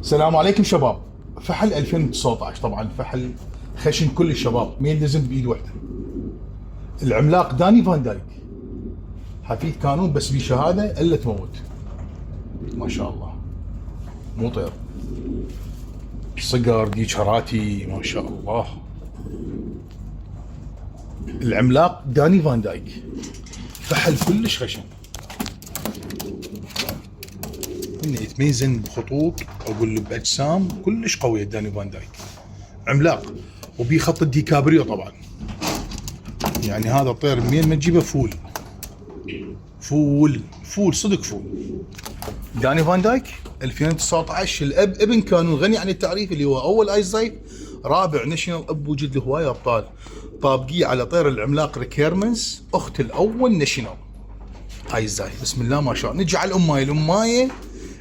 السلام عليكم شباب. فحل 2019 طبعا فحل خشن كل الشباب، مين لازم بايد واحده. العملاق داني فان دايك، حفيد كانون بس بشهاده الا تموت. ما شاء الله، مو طير، صقر دي شراتي ما شاء الله. العملاق داني فان دايك فحل كلش خشن، انه يتميزن بخطوط، اقول باجسام كلش قويه. داني فان دايك عملاق، وبي خط الديكابريو طبعا. يعني هذا الطير منين ما تجيبه فول فول فول صدق فول. داني فان دايك 2019 الاب ابن كانون غني عن التعريف، اللي هو اول ايس زايف، رابع ناشونال اب، وجد له هوايه ابطال طابقيه على طير العملاق ريكيرمنز، اخت الاول ناشونال ايس زايف. بسم الله ما شاء الله. نجي على الامايه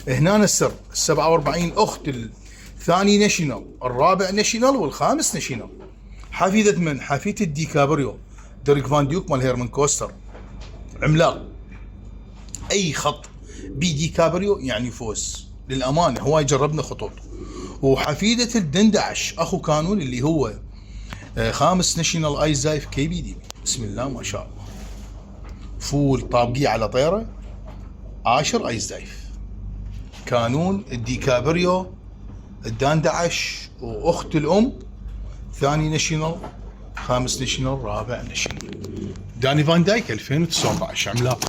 هنا السر 47 اخت الثاني ناشونال، الرابع ناشونال، والخامس ناشونال. حفيدة من؟ حفيدة الديكابريو ديريك فان ديوك مال هيرمان كوستر. عملاق، اي خط بي ديكابريو يعني فوز للامانه، هواي جربنا خطوط. وحفيدة الدندعش اخو كانون اللي هو خامس ناشونال اي زايف كي بي دي. بسم الله ما شاء الله، فول طابقيه على طيره، 10 اي زايف. كانون الديكابريو الدندعش واخت الام، ثاني ناشونال، خامس ناشونال، رابع ناشونال. داني فان دايك 2019 عملاق.